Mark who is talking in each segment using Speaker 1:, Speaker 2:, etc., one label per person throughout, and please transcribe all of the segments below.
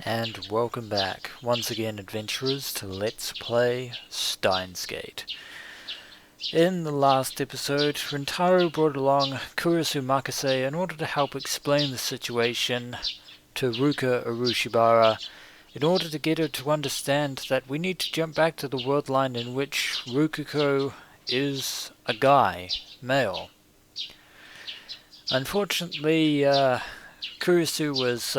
Speaker 1: And welcome back, once again adventurers, to Let's Play Steins. In the last episode, Rintaro brought along Kurisu Makase in order to help explain the situation to Ruka Urushibara, in order to get her to understand that we need to jump back to the world line in which Rukiko is a guy, male. Unfortunately, Kurisu was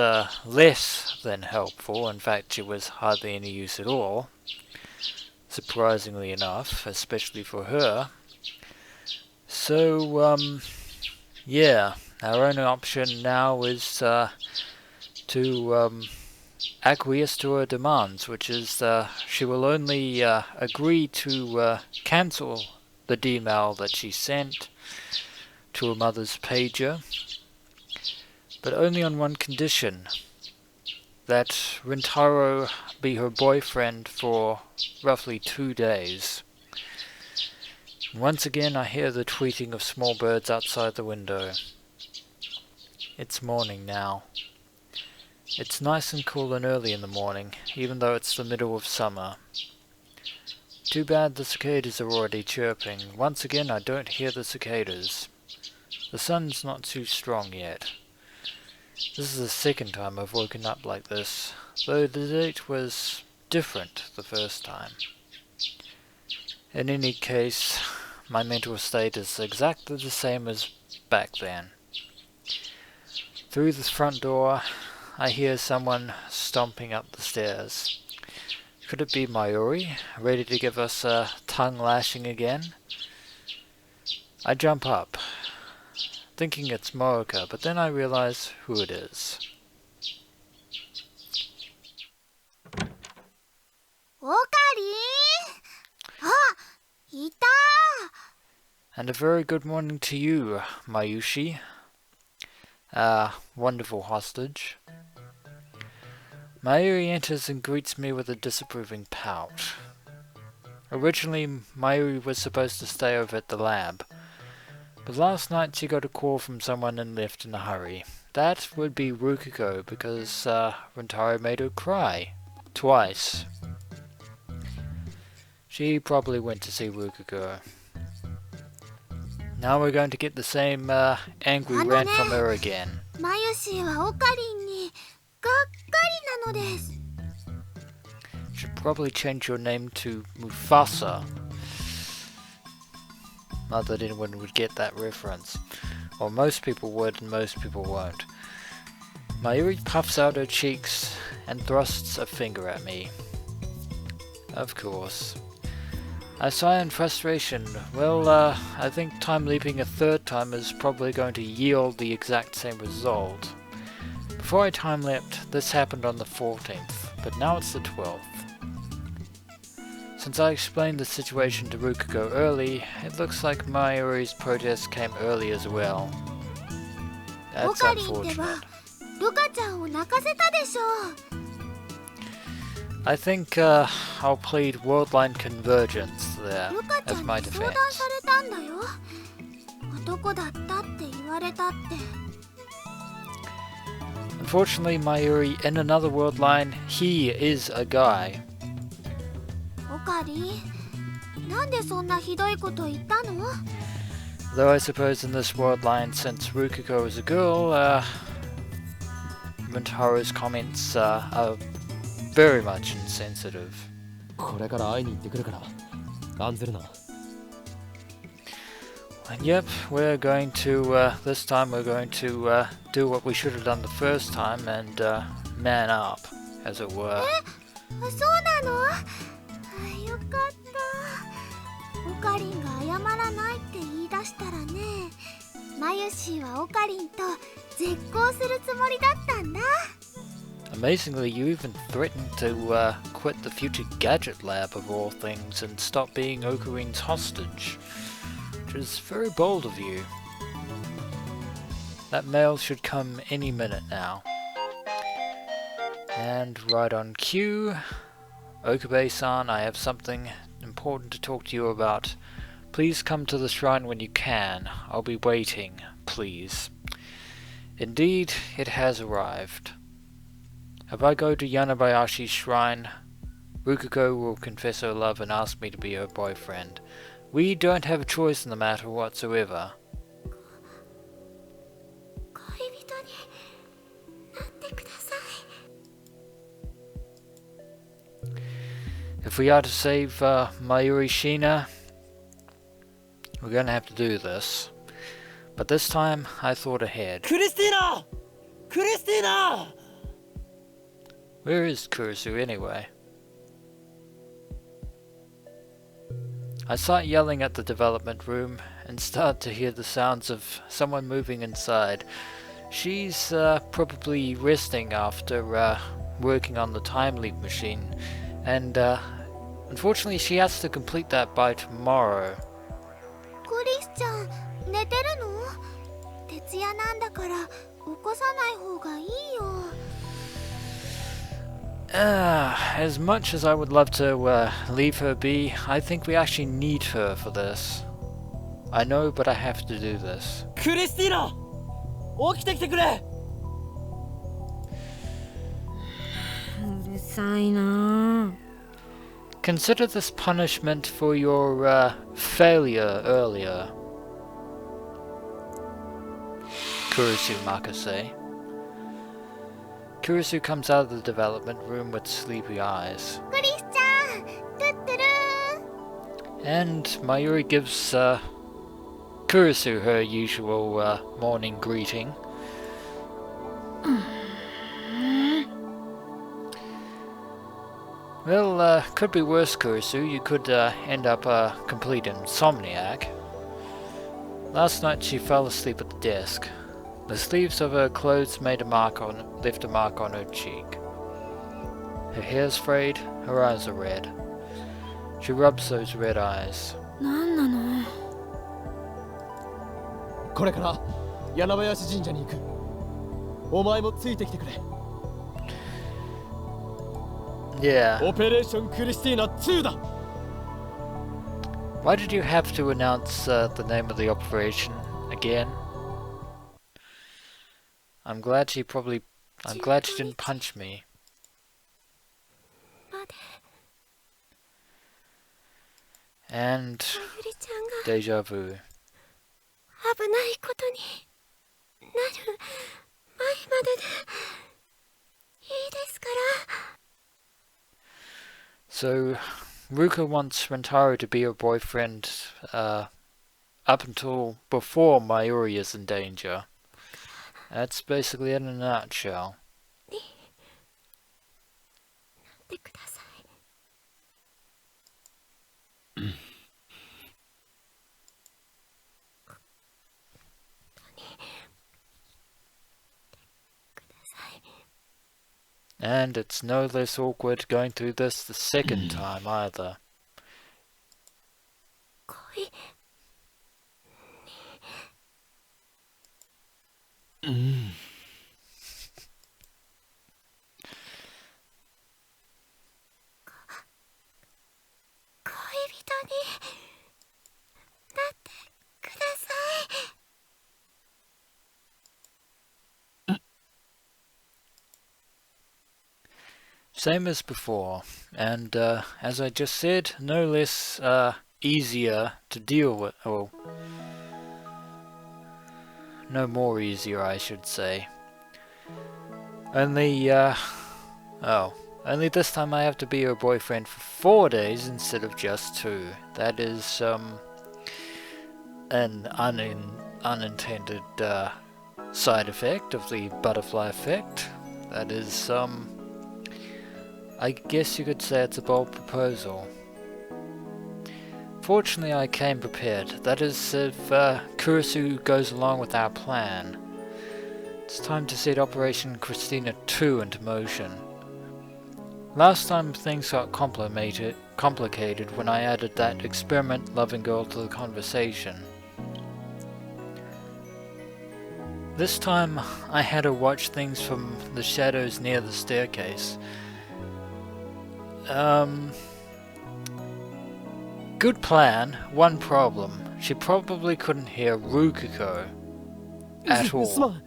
Speaker 1: less than helpful. In fact, she was hardly any use at all, surprisingly enough, especially for her. So, yeah, our only option now is to acquiesce to her demands, which is she will only agree to cancel the D-mail that she sent to her mother's pager, but only on one condition: that Rintaro be her boyfriend for roughly 2 days. Once again I hear the tweeting of small birds outside the window. It's morning now. It's nice and cool and early in the morning, even though it's the middle of summer. Too bad the cicadas are already chirping. Once again I don't hear the cicadas. The sun's not too strong yet. This is the second time I've woken up like this, though the date was different the first time. In any case, my mental state is exactly the same as back then. Through the front door, I hear someone stomping up the stairs. Could it be Mayuri, ready to give us a tongue lashing again? I jump up, thinking it's Moeka, but then I realize who it is. And a very good morning to you, Mayushi. Wonderful hostage. Mayuri enters and greets me with a disapproving pout. Originally, Mayuri was supposed to stay over at the lab, but last night she got a call from someone and left in a hurry. That would be Rukiko, because Rintaro made her cry. Twice. She probably went to see Rukiko. Now we're going to get the same angry rant from her again. Should probably change your name to Mufasa. Not that anyone would get that reference. Or most people would and most people won't. Mayuri puffs out her cheeks and thrusts a finger at me. Of course. I sigh in frustration. Well, I think time leaping a third time is probably going to yield the exact same result. Before I time leapt, this happened on the 14th, but now it's the 12th. Since I explained the situation to Rukiko early, it looks like Mayuri's protest came early as well. That's unfortunate. I think I'll plead worldline convergence there as my defense. Unfortunately, Mayuri, in another world line, he is a guy. Though I suppose in this world line, since Rukiko is a girl, Rintaro's comments are very much insensitive. And yep, we're going to, this time we're going to do what we should have done the first time and man up, as it were. Amazingly, you even threatened to quit the Future Gadget Lab of all things and stop being Okarin's hostage, which is very bold of you. That mail should come any minute now. And right on cue, Okabe-san, I have something important to talk to you about. Please come to the shrine when you can. I'll be waiting, please. Indeed, it has arrived. If I go to Yanabayashi's shrine, Rukiko will confess her love and ask me to be her boyfriend. We don't have a choice in the matter whatsoever. If we are to save Mayuri Shina, we're going to have to do this. But this time, I thought ahead.
Speaker 2: Christina! Christina!
Speaker 1: Where is Kurisu anyway? I start yelling at the development room and start to hear the sounds of someone moving inside. She's probably resting after working on the time leap machine, and unfortunately she has to complete that by tomorrow.
Speaker 3: クリスちゃん、寝てるの？徹夜なんだから起こさない方がいいよ。
Speaker 1: As much as I would love to leave her be, I think we actually need her for this. I know, but I have to do this.
Speaker 2: クリスティーナ！起きてきてくれ！
Speaker 3: うるさいな。
Speaker 1: Consider this punishment for your failure earlier. Kurisu Makase. Kurisu comes out of the development room with sleepy eyes.
Speaker 3: クリスちゃん、トゥットゥルー。
Speaker 1: And Mayuri gives Kurisu her usual morning greeting. Well, could be worse, Kurisu. You could end up a complete insomniac. Last night she fell asleep at the desk. The sleeves of her clothes left a mark on her cheek. Her hair's frayed, her eyes are red. She rubs those red eyes.
Speaker 3: なんなの？
Speaker 2: これから柳林神社に行く。お前もついてきてくれ。
Speaker 1: Yeah.
Speaker 2: オペレーションクリスティーナ2だ。
Speaker 1: Why did you have to announce the name of the operation again? I'm glad she didn't punch me.
Speaker 3: まで
Speaker 1: And
Speaker 3: まゆりちゃんが
Speaker 1: deja vu.
Speaker 3: 危ないことになる前まででいいですから。
Speaker 1: So, Ruka wants Rintaro to be her boyfriend up until before Mayuri is in danger. That's basically it in a nutshell.
Speaker 3: でください。
Speaker 1: And it's no less awkward going through this the second time either.
Speaker 3: 恋 恋人になってください。
Speaker 1: Same as before, and as I just said, no less easier to deal with, or no more easier I should say. Only this time I have to be your boyfriend for 4 days instead of just 2. That is an unintended side effect of the butterfly effect. That is I guess you could say it's a bold proposal. Fortunately I came prepared. That is if Kurisu goes along with our plan. It's time to set Operation Christina 2 into motion. Last time things got complicated when I added that experiment-loving girl to the conversation. This time I had her watch things from the shadows near the staircase. Good plan, one problem. She probably couldn't hear Rukiko at all.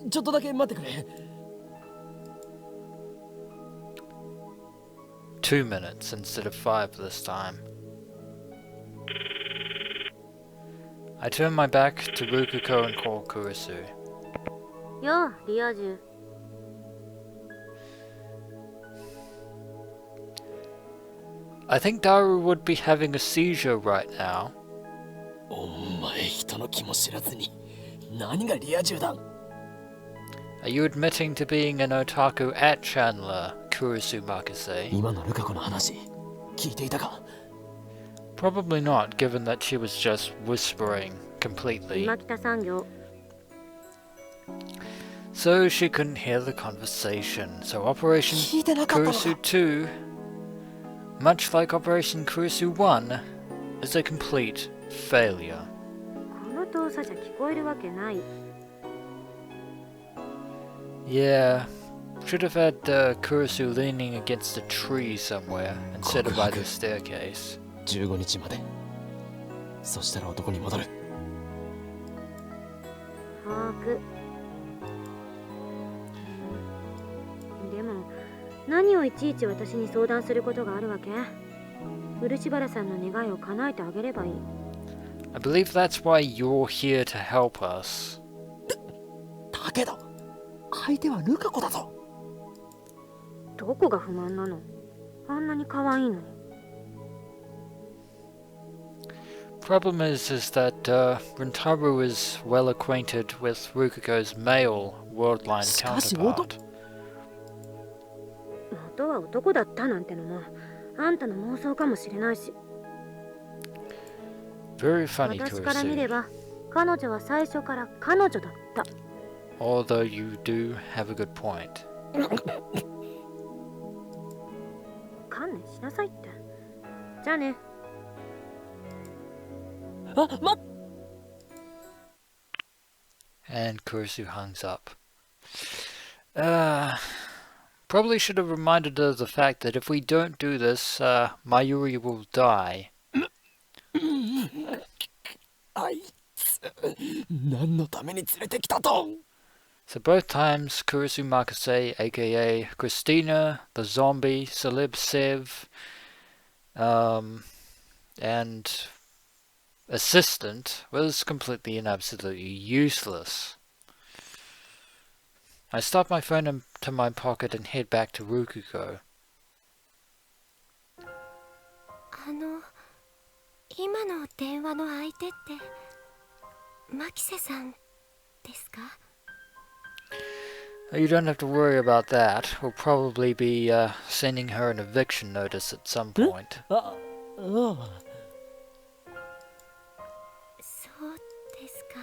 Speaker 2: ちょっとだけ待ってくれ。
Speaker 1: 2 minutes instead of 5 this time. I turn my back to Ruka and call Kurisu.
Speaker 3: ようリア充
Speaker 1: I think Daru would be having a seizure right now.
Speaker 2: お前人の気も知らずに何がリア充だ
Speaker 1: Are you admitting to being an otaku at Chandler, Kurisu Makase?
Speaker 2: 今のルカ子の話聞いていたか
Speaker 1: Probably not, given that she was just whispering completely.
Speaker 3: 今北産業
Speaker 1: So she couldn't hear the conversation. So Operation
Speaker 2: 聞いてなかったのか
Speaker 1: Kurisu 2, much like Operation Kurisu 1, is a complete failure.
Speaker 3: この動作じゃ聞こえるわけない
Speaker 1: Yeah, should have had Kurisu leaning against a tree somewhere instead of by the staircase.
Speaker 2: 15日までそしたら男に戻る
Speaker 3: 把握でも何をいちいち私に相談することがあるわけ漆原さんの願いを叶えてあげればいい
Speaker 1: I believe that's why you're here to help us.
Speaker 2: だけど相手はルカ子だぞ
Speaker 3: どこが不満なのあんなに可愛いのに
Speaker 1: Problem is that Rintaro is well acquainted with Rukako's male worldline counterpart.
Speaker 3: 元は男だったなんてのもあんたの妄想かもしれないし
Speaker 1: Very funny,
Speaker 3: 私から見れ
Speaker 1: Kurisu.
Speaker 3: ば彼女は最初から彼女だった
Speaker 1: Although you do have a good point.
Speaker 3: 観念しなさいってじゃあね
Speaker 1: And Kurisu hangs up. Probably should have reminded her of the fact that if we don't do this, Mayuri will die.
Speaker 2: あいつ何のために連れてきたと
Speaker 1: So both times, Kurisu Makase, aka Christina, the zombie, Celeb Sev, and assistant was completely and absolutely useless. I stuff my phone into my pocket and head back to Rukuko.
Speaker 3: 今の電話の相手って牧瀬さんですか
Speaker 1: You don't have to worry about that. We'll probably be sending her an eviction notice at some point.
Speaker 2: ああ
Speaker 3: そうですか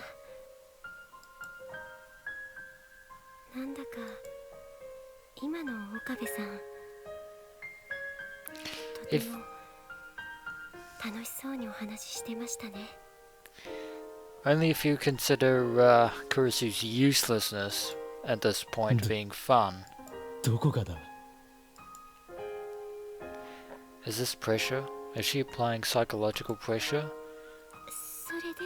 Speaker 3: なんだか今の岡部さんとて
Speaker 1: If
Speaker 3: も楽しそうにお話ししてましたね
Speaker 1: only if you consider Kurisu's uselessness at this point being fun.
Speaker 2: どこがだ
Speaker 1: Is this pressure? Is she applying psychological pressure?
Speaker 3: それで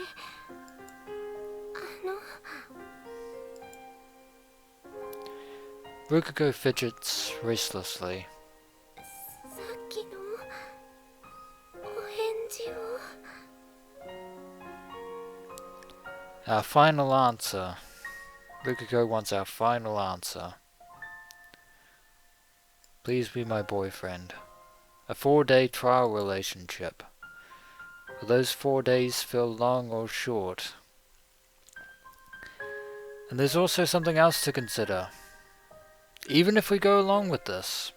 Speaker 1: Rukuko fidgets restlessly.
Speaker 3: さっきのお返事を
Speaker 1: Our final answer. Rukuko wants our final answer. Please be my boyfriend. A 4-day trial relationship. Will those 4 days feel long or short? And there's also something else to consider. Even if we go along with this,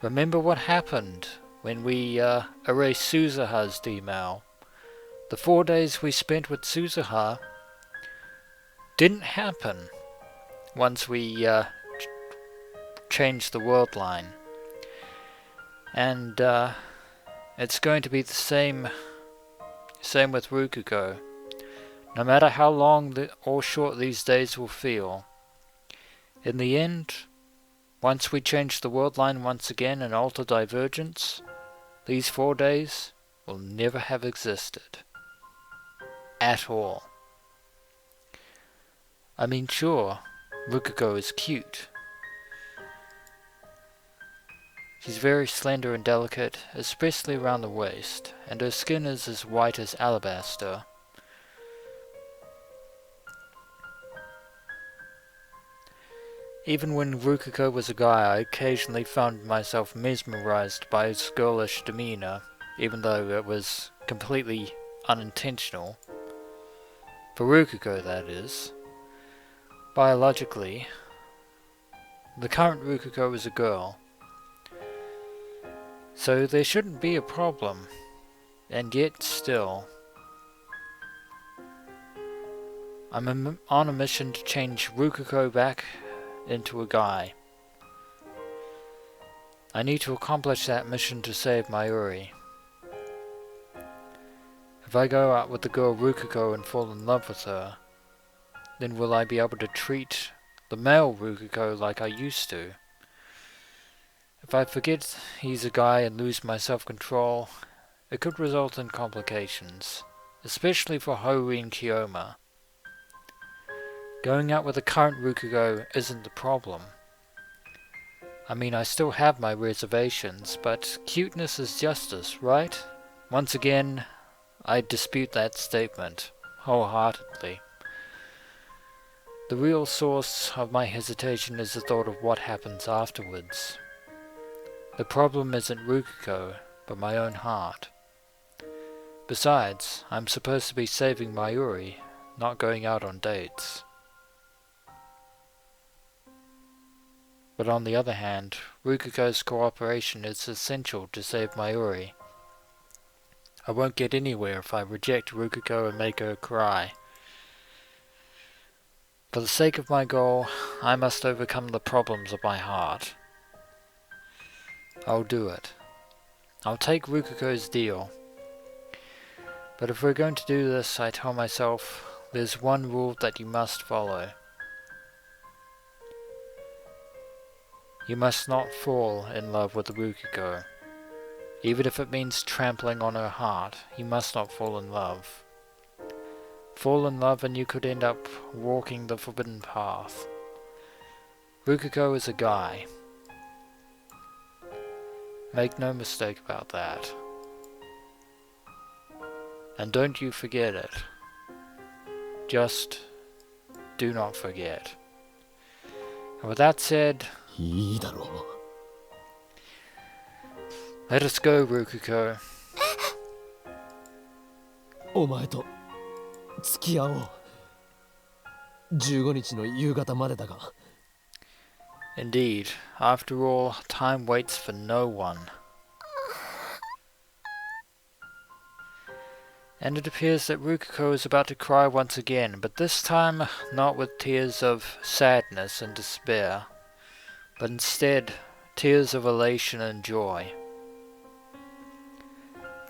Speaker 1: remember what happened when we erased Suzuha's email. The 4 days we spent with Suzuha didn't happen once we changed the world line. And it's going to be the same with Rukuko. No matter how long or short these days will feel, in the end, once we change the world line once again and alter divergence, these 4 days will never have existed. At all. I mean, sure, Rukuko is cute. She's very slender and delicate, especially around the waist, and her skin is as white as alabaster. Even when Ruka was a guy, I occasionally found myself mesmerized by his girlish demeanor, even though it was completely unintentional. For Ruka, that is. Biologically, the current Ruka is a girl, so there shouldn't be a problem, and yet still. I'm on a mission to change Ruka back into a guy. I need to accomplish that mission to save Mayuri. If I go out with the girl Ruka and fall in love with her, then will I be able to treat the male Ruka like I used to? If I forget he's a guy and lose my self-control, it could result in complications, especially for Haru and Kiyoma. Going out with the current Ruka isn't the problem. I mean, I still have my reservations, but cuteness is justice, right? Once again, I dispute that statement, wholeheartedly. The real source of my hesitation is the thought of what happens afterwards. The problem isn't Ruka, but my own heart. Besides, I'm supposed to be saving Mayuri, not going out on dates. But on the other hand, Ruka's cooperation is essential to save Mayuri. I won't get anywhere if I reject Ruka and make her cry. For the sake of my goal, I must overcome the problems of my heart. I'll do it. I'll take Ruka's deal. But if we're going to do this, I tell myself, there's one rule that you must follow. You must not fall in love with Ruka. Even if it means trampling on her heart, you must not fall in love. Fall in love and you could end up walking the forbidden path. Ruka is a guy. Make no mistake about that. And don't you forget it. Just do not forget. And with that said,
Speaker 2: いいだろう。
Speaker 1: let us go, Ruka.
Speaker 2: お前と付き合おう。15日の夕方までだが。
Speaker 1: Indeed, after all, time waits for no one. And it appears that Ruka is about to cry once again, but this time not with tears of sadness and despair, but instead tears of elation and joy.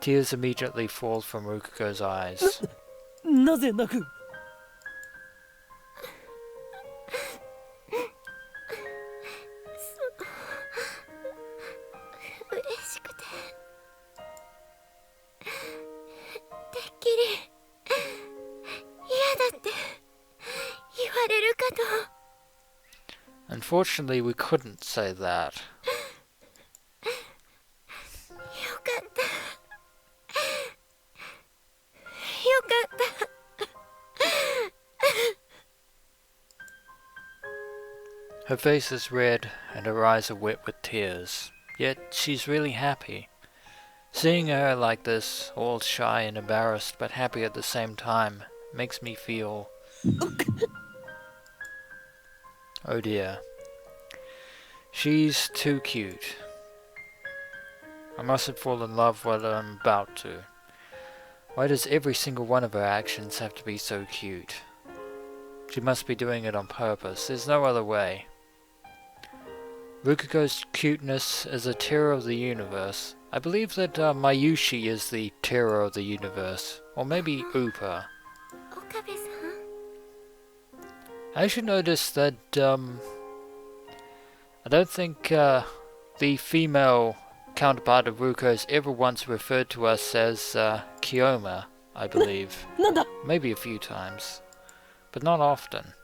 Speaker 1: Tears immediately fall from Ruka's eyes.
Speaker 2: なぜ泣く？
Speaker 3: 嬉しくててっきり嫌だって言われるかと。
Speaker 1: Unfortunately, we couldn't say that.
Speaker 3: よかったよかった。
Speaker 1: Her face is red and her eyes are wet with tears, yet she's really happy. Seeing her like this, all shy and embarrassed but happy at the same time, makes me feel... oh dear. She's too cute. I mustn't fall in love while I'm about to. Why does every single one of her actions have to be so cute? She must be doing it on purpose. There's no other way. Ruka's cuteness is a terror of the universe. I believe that Mayushi is the terror of the universe. Or maybe Upa.
Speaker 3: 岡部さん。
Speaker 1: I should notice that I don't think the female counterpart of Ruka is ever once referred to us as Kiyoma, I believe.
Speaker 2: なんだ？
Speaker 1: Maybe a few times. But not often.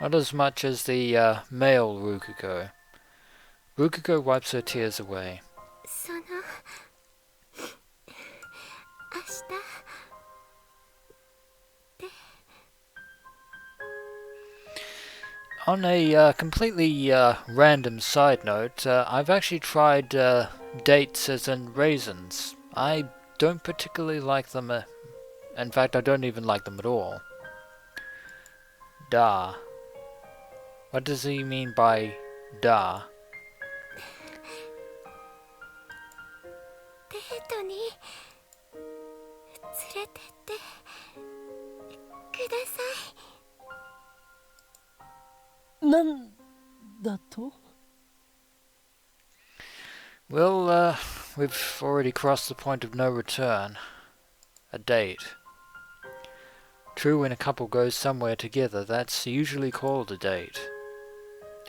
Speaker 1: Not as much as the male Ruka. Ruka wipes her tears away.
Speaker 3: その明日
Speaker 1: On a completely random side note, I've actually tried dates as in raisins. I don't particularly like them. In fact, I don't even like them at all. Da. What does he mean by da?
Speaker 3: デートに連れてってください。
Speaker 2: なんだと？
Speaker 1: Well, we've already crossed the point of no return. A date. True, when a couple goes somewhere together, that's usually called a date.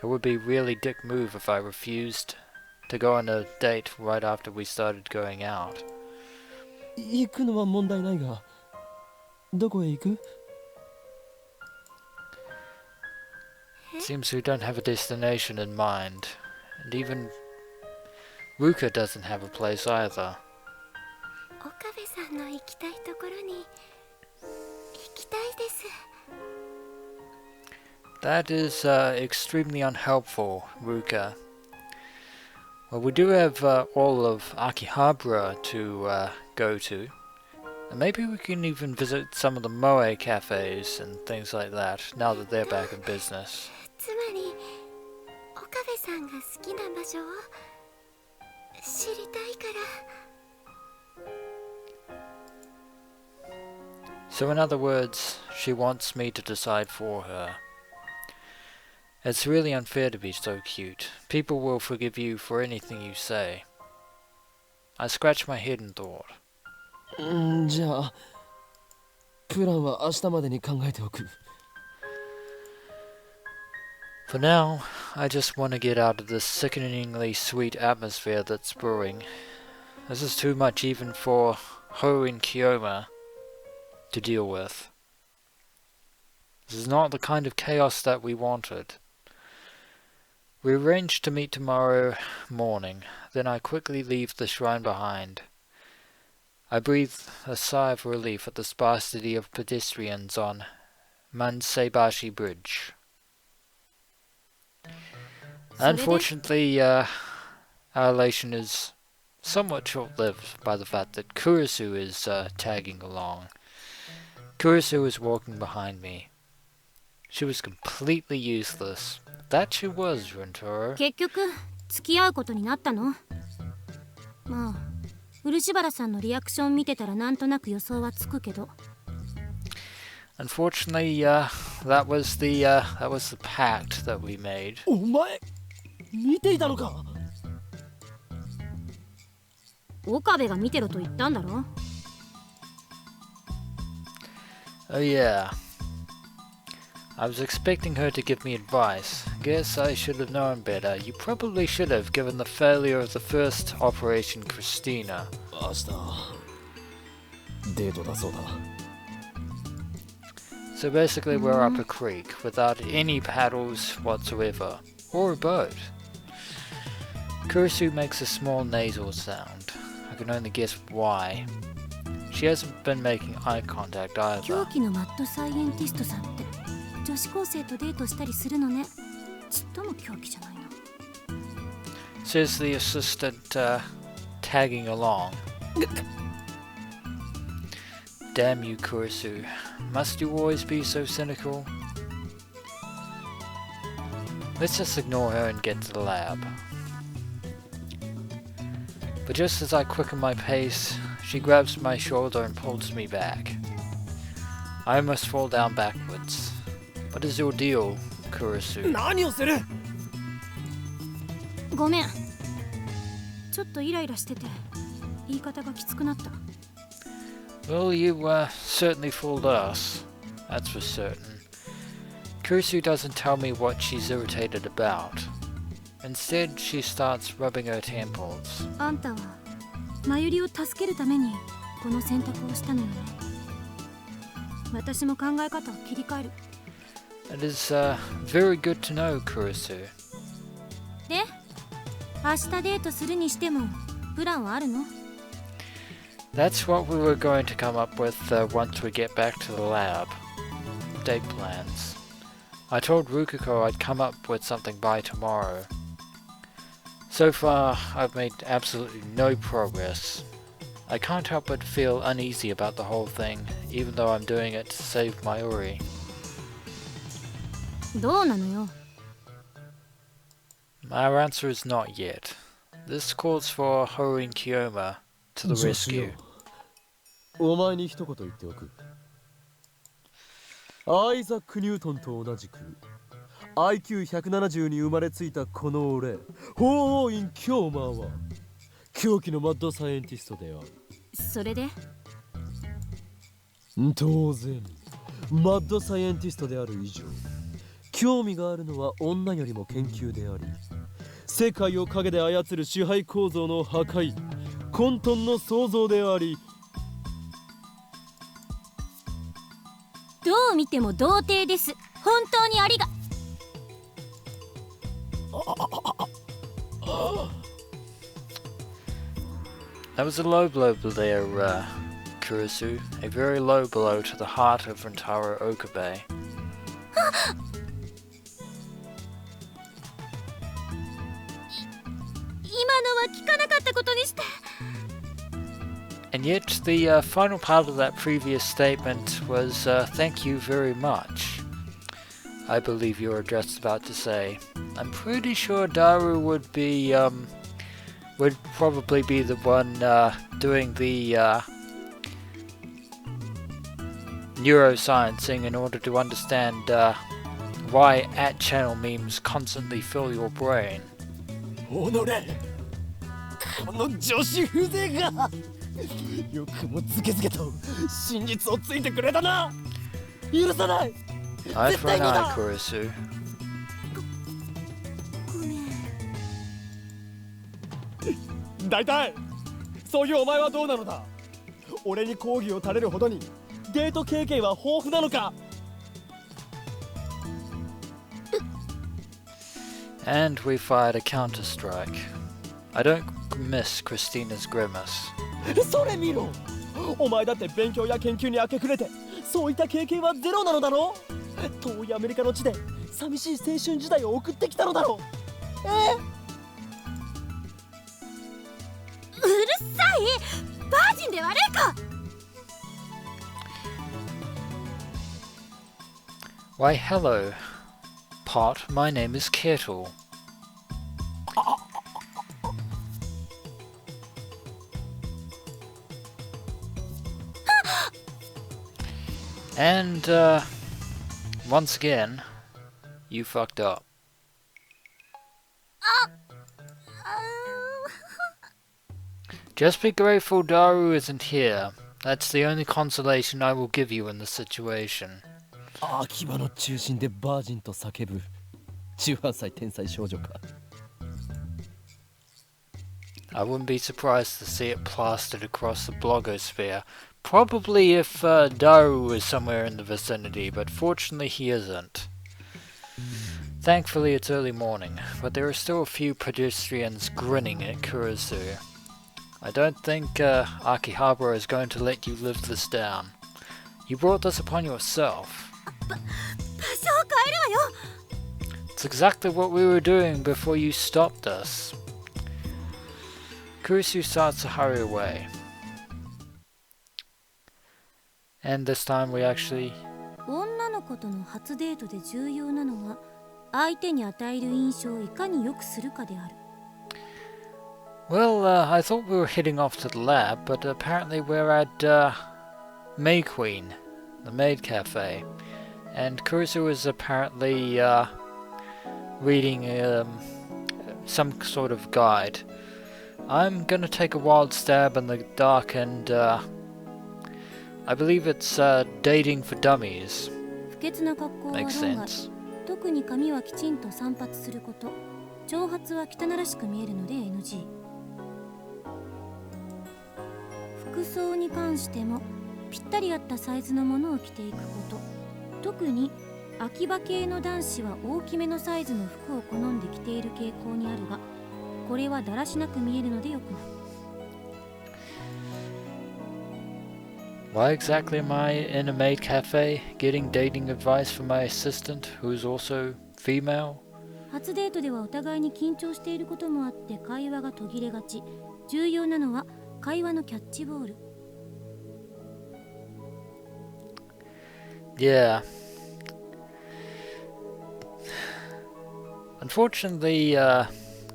Speaker 1: It would be a really dick move if I refused to go on a date right after we started going out.
Speaker 2: 行くのは問題ないが、どこへ行く？
Speaker 1: Seems we don't have a destination in mind, and even Ruka doesn't have a place either.
Speaker 3: 岡部さんの行きたいところに行きたいです。
Speaker 1: That is extremely unhelpful, Ruka. Well, we do have all of Akihabara to go to. And maybe we can even visit some of the Moe cafes and things like that, now that they're back in business.
Speaker 3: つまり岡部さんが好きな場所を知りたいから。
Speaker 1: So in other words, she wants me to decide for her. It's really unfair to be so cute. People will forgive you for anything you say. I scratched my head and thought.
Speaker 2: じゃあ、プランは明日までに考えておく。
Speaker 1: For now, I just want to get out of this sickeningly sweet atmosphere that's brewing. This is too much even for Ho and Kiyoma to deal with. This is not the kind of chaos that we wanted. We arranged to meet tomorrow morning, then I quickly leave the shrine behind. I breathe a sigh of relief at the sparsity of pedestrians on Manseibashi Bridge. Unfortunately, our elation is somewhat short-lived by the fact that Kurisu is tagging along. Kurisu is walking behind me. She was completely useless. That she was, Rintaro.
Speaker 4: 結局付き合うことになったの？まあ、漆原さんのリアクション見てたらなんとなく予想はつくけど。
Speaker 1: Unfortunately, that was the pact that we made.
Speaker 2: お前、見ていたのか？
Speaker 4: 岡部が見てろと言ったんだろ？
Speaker 1: Oh yeah. I was expecting her to give me advice. Guess I should have known better. You probably should have, given the failure of the first Operation Christina.
Speaker 2: 明日、デートだそうだ。
Speaker 1: So basically we're up a creek, without any paddles whatsoever. Or a boat. Kurisu makes a small nasal sound. I can only guess why. She hasn't been making eye contact
Speaker 4: 狂
Speaker 1: either.
Speaker 4: 気のマッドサイエンティストさんって女子高生とデートしたりするのね。ちっとも狂気じゃないの。
Speaker 1: Says the assistant, tagging along. Damn you, Kurisu. Must you always be so cynical? Let's just ignore her and get to the lab. But just as I quicken my pace, she grabs my shoulder and pulls me back. I almost fall down backwards. What is your deal, Kurisu?
Speaker 2: 何をする？
Speaker 4: ごめん。ちょっとイライラしてて言い方がきつくなった。
Speaker 1: Well, you certainly fooled us. That's for certain. Kurisu doesn't tell me what she's irritated about. Instead, she starts rubbing her temples.
Speaker 4: あんたはマユリを助けるためにこの選択をしたのよね。私も考え方を切り替える。
Speaker 1: It is very good to know, Kurisu.
Speaker 4: で、明日デートするにしてもプランはあるの？
Speaker 1: That's what we were going to come up with once we get back to the lab. Date plans. I told Rukako I'd come up with something by tomorrow. So far, I've made absolutely no progress. I can't help but feel uneasy about the whole thing, even though I'm doing it to save Mayuri.
Speaker 4: どうなのよ。
Speaker 1: Our answer is not yet. This calls for Horin Kiyoma to the
Speaker 2: 女子よ
Speaker 1: rescue.
Speaker 2: お前に一言言っておく。アイザック・ニュートンと同じく IQ170 に生まれついたこの俺法王院京馬は狂気のマッドサイエンティストである。
Speaker 4: それで？
Speaker 2: 当然マッドサイエンティストである以上興味があるのは女よりも研究であり、世界を陰で操る支配構造の破壊、混沌の創造であり、
Speaker 4: どう見ても童貞です。本当にありが。
Speaker 1: That was a low blow there, Kurisu. A very low blow to the heart of Rintaro Okabe.
Speaker 4: 今のは聞かなかったことにして。
Speaker 1: And yet, the final part of that previous statement was, thank you very much. I believe you were just about to say. I'm pretty sure Daru would probably be the one doing the neurosciencing in order to understand why at-channel memes constantly fill your brain.
Speaker 2: おのれこの女子風情がよくもズケズケと真実をついてくれたな。許さない。
Speaker 1: Eye for an eye, Kurisu.
Speaker 4: ごめん。
Speaker 2: 大体そういうお前はどうなのだ。俺に講義を垂れるほどにデート経験は豊富なのか。
Speaker 1: And we fired a counter-strike. I don't miss Christina's grimace.
Speaker 2: それ見ろ。お前だって勉強や研究に明け暮れてそういった経験はゼロなのだろう。遠いアメリカの地で寂しい青春時代を送ってきたのだろう。
Speaker 4: うるさい。バージンで悪いか。
Speaker 1: Why, hello, Pot. My name is Kettle. And, once again, you fucked up. Just be grateful Daru isn't here. That's the only consolation I will give you in this situation.
Speaker 2: 秋葉の中心でバージンと叫ぶ18歳天才少女か。
Speaker 1: I wouldn't be surprised to see it plastered across the blogosphere. Probably if Daru was somewhere in the vicinity, but fortunately he isn't. Thankfully it's early morning, but there are still a few pedestrians grinning at Kurisu. I don't think Akihabara is going to let you live this down. You brought this upon yourself.
Speaker 4: 場所を変えるわよ。
Speaker 1: It's exactly what we were doing before you stopped us. Kurisu starts to hurry away. And this time we actually...
Speaker 4: 女の子との初デートで重要なのは相手に与える印象をいかに良くするかである。
Speaker 1: Well, I thought we were heading off to the lab, but apparently we're at May Queen, the maid cafe. And Kurisu is apparently reading some sort of guide. I'm gonna take a wild stab in the dark and I believe it's dating for dummies.
Speaker 4: 不潔な格好は
Speaker 1: Makes
Speaker 4: 論外。
Speaker 1: sense.
Speaker 4: 特に髪はきちんと散髪すること。長髪は汚らしく見えるので NG。 服装に関してもぴったり合ったサイズのものを着ていくこと。特に秋葉系の男子は大きめのサイズの服を好んで着ている傾向にあるが、これはだらしなく見えるのでよくない。
Speaker 1: Why exactly am I in a maid cafe getting dating advice from my assistant, who's also female?
Speaker 4: 初デートではお互いに緊張していることもあって会話が途切れがち。重要なのは会話のキャッチボール。
Speaker 1: Yeah. Unfortunately,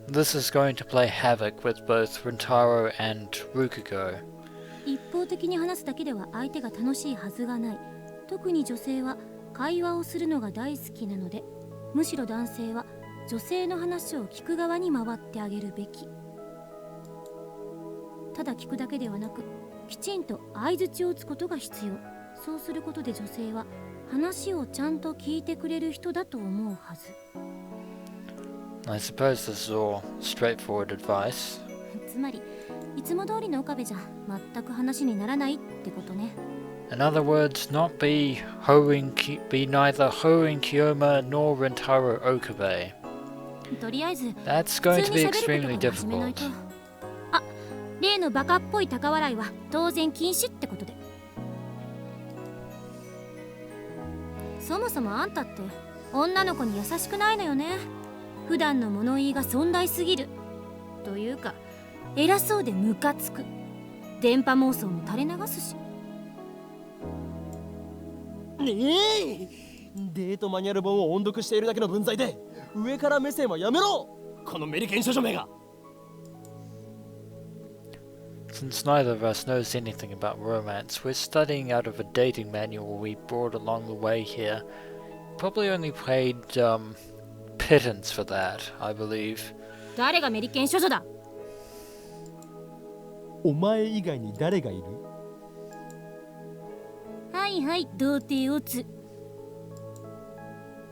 Speaker 1: this is going to play havoc with both Rintaro and Ruka.
Speaker 4: 一方的に話すだけでは相手が楽しいはずがない。特に女性は会話をするのが大好きなので、むしろ男性は女性の話を聞く側に回ってあげるべき。ただ聞くだけではなく、きちんと相槌を打つことが必要。そうすることで女性は話をちゃんと聞いてくれる人だと思うはず。
Speaker 1: I suppose this is all straightforward advice.
Speaker 4: つまりいつも通りの岡部じゃ全く話にならないってことね。
Speaker 1: In other words, not be neither Hoen Kiyoma nor Rintaro Okabe.
Speaker 4: とりあえず
Speaker 1: That's
Speaker 4: 普
Speaker 1: going
Speaker 4: 通
Speaker 1: to
Speaker 4: に
Speaker 1: be
Speaker 4: 喋ること
Speaker 1: extremely
Speaker 4: から始めないと。
Speaker 1: difficult.
Speaker 4: あ、例のバカっぽい高笑いは当然禁止ってことで。そもそもあんたって女の子に優しくないのよね。普段の物言いが尊大すぎるというか、偉そうでムカつく。電波妄想も垂れ流すし。
Speaker 2: デートマニュアル本を音読しているだけの分際で上から目線はやめろ、このメリケン少女めが。
Speaker 1: Since neither of us knows anything about romance, we're studying out of a dating manual we brought along the way here. Probably only paid, pittance for that, I believe.
Speaker 4: 誰がメリケン少女だ。
Speaker 2: お前以外に誰がいる？
Speaker 4: はいはい、童貞オツ。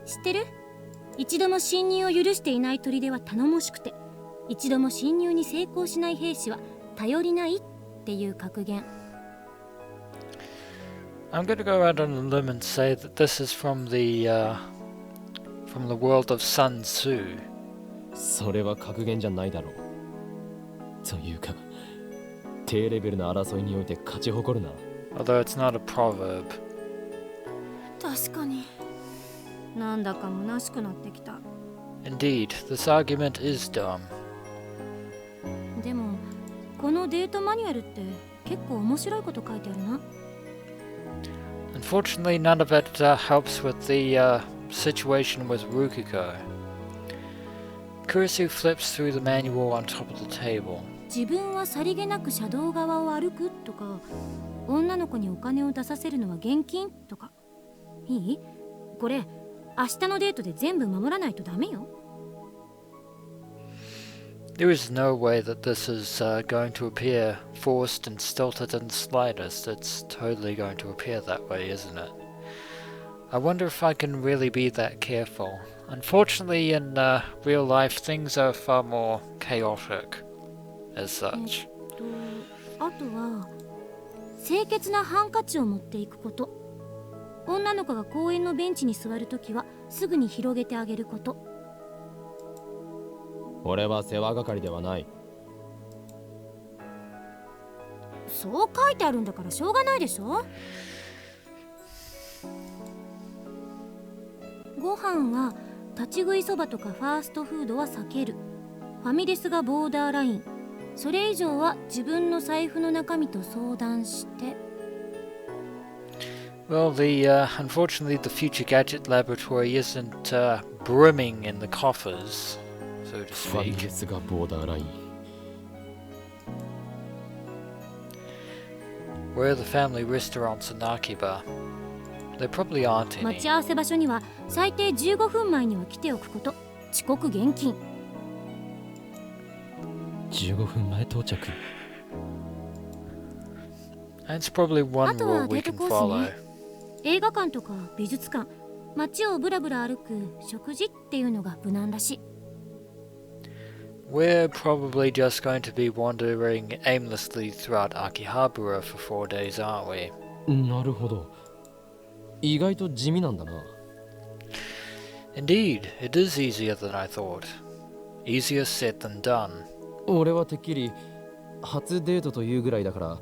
Speaker 4: 知ってる？一度も侵入を許していない砦は頼もしくて、一度も侵入に成功しない兵士は頼りないっていう格言。
Speaker 1: I'm going to go out on a limb and say that this is from the world of Sun Tzu.
Speaker 2: それは格言じゃないだろう。というか、低レベルな争いにおいて勝ち誇るな。
Speaker 1: Although it's not a proverb.
Speaker 4: 確かに。なんだか虚しくなってきた。
Speaker 1: Indeed, this argument is dumb.
Speaker 4: でもこのデートマニュアルって結構面白いこと書いてあるな。
Speaker 1: Unfortunately, none of it helps with the situation with Rukiko. Kurisu flips through the manual on top of the table.
Speaker 4: 自分はさりげなく車道側を歩くとか、女の子にお金を出させるのは現金とか。いい？これ明日のデートで全部守らないとダメよ。
Speaker 1: There is no way that this is going to appear forced and stilted in the slightest. It's totally going to appear that way, isn't it? I wonder if I can really be that careful. Unfortunately, in real life, things are far more chaotic as such.
Speaker 4: あとは清潔なハンカチを持っていくこと。女の子が公園のベンチに座るときはすぐに広げてあげること。
Speaker 2: 俺は世話係ではない。
Speaker 4: そう書いてあるんだからしょうがないでしょ。ご飯は立ち食いそばとかファーストフードは避ける。ファミレスがボーダーライン。それ以上は自分の財布の中身と相談して。
Speaker 1: Well, unfortunately, the future gadget laboratory isn't brimming in the coffers, so to
Speaker 2: ファミ
Speaker 1: speak.
Speaker 2: レスがボーダーライン。
Speaker 1: Where are the family restaurants and Akiba? There probably aren't
Speaker 4: 待
Speaker 1: any.
Speaker 4: ち合わせ場所には最低15分前には来ておくこと。遅刻厳禁。
Speaker 2: 15分前到着。
Speaker 1: That's probably
Speaker 4: あ
Speaker 1: one
Speaker 4: とは
Speaker 1: rule
Speaker 4: デ
Speaker 1: we
Speaker 4: ート
Speaker 1: can
Speaker 4: コース
Speaker 1: follow.
Speaker 4: ね。映画館とか美術館、街をブラブラ歩く食事っていうのが無難だし。
Speaker 1: We're probably just going to be wandering aimlessly throughout Akihabara for 4 days, aren't we?
Speaker 2: なるほど。意外と地味なんだな。
Speaker 1: Indeed, it is easier than I thought. Easier said than done.
Speaker 2: 俺はてっきり初デートというぐらいだから、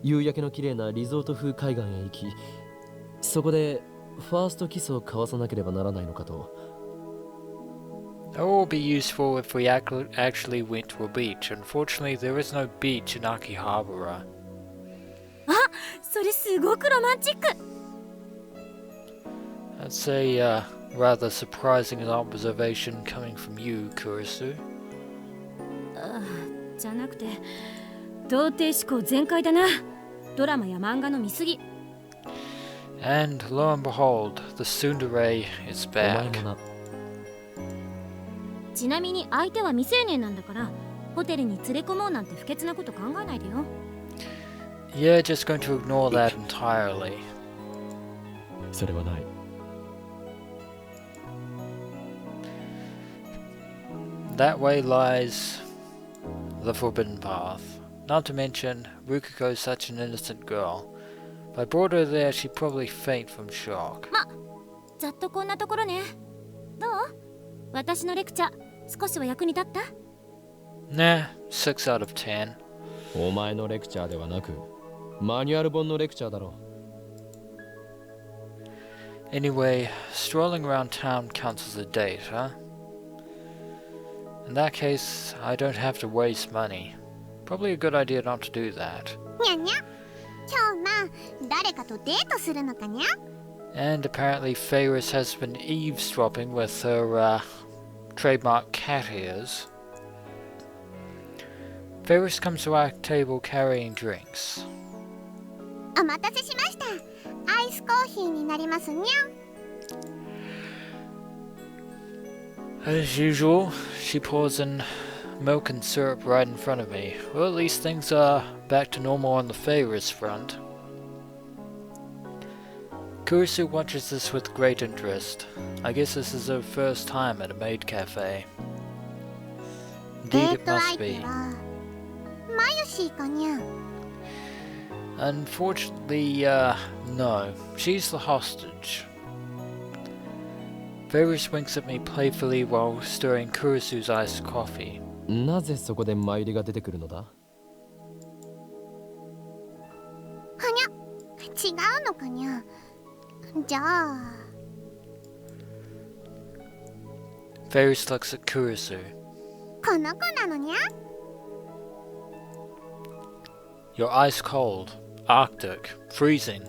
Speaker 2: 夕焼けの綺麗なリゾート風海岸へ行き、そこでファーストキスを交わさなければならないのかと。
Speaker 1: That will be useful if we actually went to a beach. Unfortunately, there is no beach in Akihabara.
Speaker 4: それすごくロマンチック。
Speaker 1: That's a rather surprising observation coming from you, Kurisu.
Speaker 4: じゃなくて童貞思考全開だな。ドラマや漫画の見過ぎ。
Speaker 1: And lo and behold, the tsundere is
Speaker 2: お前
Speaker 1: back.
Speaker 2: もな。
Speaker 4: ちなみに相手は未成年なんだから、ホテルに連れ込もうなんて不潔なこと考えないでよ。
Speaker 1: Yeah, just going to ignore that entirely.
Speaker 2: それはない。
Speaker 1: That way lies the forbidden path. Not to mention, Ruka is such an innocent girl. If I brought her there, she'd probably faint from shock.
Speaker 4: ざっとこんなところね。どう？私のレクチャー少しは役に立った？
Speaker 1: Nah, 6 out of 10.
Speaker 2: お前のレクチャーではなく、マニュアル本のレクチャーだろ。
Speaker 1: Anyway, strolling around town counts as a date, huh? In that case, I don't have to waste money. Probably a good idea not to do that.
Speaker 3: にゃにゃ。今日誰かとデートするのかにゃ。
Speaker 1: And apparently Feyris has been eavesdropping with her trademark cat ears. Feyris comes to our table carrying drinks.
Speaker 3: お待たせしました。アイスコーヒーになりますにゃ。
Speaker 1: As usual, she pours in milk and syrup right in front of me. Well, at least things are back to normal on the Feyris front. Kurisu watches this with great interest. I guess this is her first time at a maid cafe.
Speaker 3: デ
Speaker 1: Indeed
Speaker 3: ー
Speaker 1: it
Speaker 3: ト
Speaker 1: must
Speaker 3: 相手
Speaker 1: be.
Speaker 3: はマユシーかにゃ。
Speaker 1: Unfortunately, no. She's the hostage. Feyris winks at me playfully while stirring Kurisu's iced coffee.
Speaker 2: なぜそこでマユリが出てくるのだ？
Speaker 3: はにゃ。違うのかにゃ。じゃあ
Speaker 1: Feyris looks at Kurisu.
Speaker 3: この子なのにゃ。
Speaker 1: You're ice cold, arctic, freezing,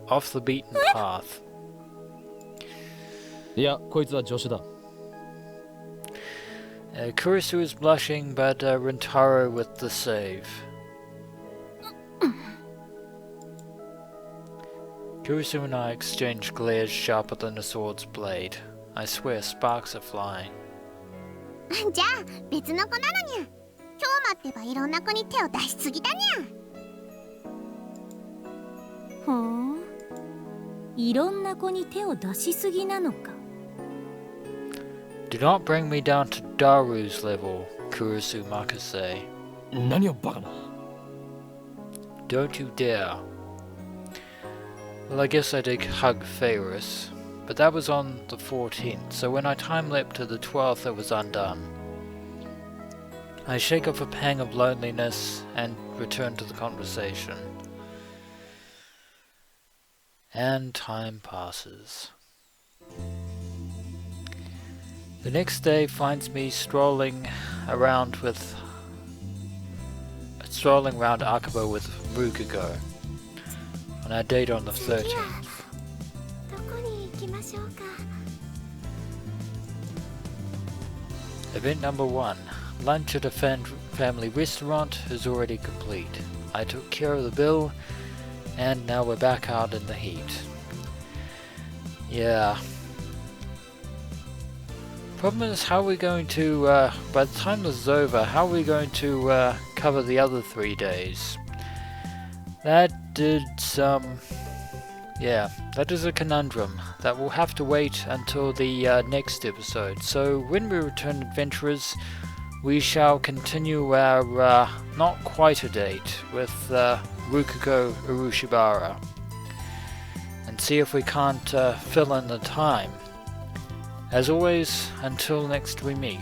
Speaker 1: off the beaten path.
Speaker 2: いや、こいつは助手だ。
Speaker 1: Kurisu is blushing, but Rintaro with the save. Kurisu and I exchange glares sharper than a sword's blade. I swear sparks are flying.
Speaker 3: じゃあ別の子なのにゃ。今日待ってばいろんな子に手を出しすぎだにゃ。
Speaker 4: ほう。いろんな子に手を出しすぎなのか。
Speaker 1: Do not bring me down to Daru's level, Kurisu Makase.
Speaker 2: 何をバカな。
Speaker 1: Don't you dare. Well, I guess I did hug Feyris, but that was on the 14th, so when I time-leapt to the 12th it was undone. I shake off a pang of loneliness and return to the conversation. And time passes. The next day finds me strolling around Akaba with Ruka on our date on the 13th.
Speaker 3: どこに行きましょうか。
Speaker 1: Event number 1. Lunch at a family restaurant is already complete. I took care of the bill, and now we're back out in the heat. Yeah. Problem is, how are we going to, by the time this is over, how are we going to cover the other 3 days? That is a conundrum that will have to wait until the next episode. So when we return, adventurers, we shall continue our not quite a date with Ruka Urushibara and see if we can't fill in the time. As always, until next we meet.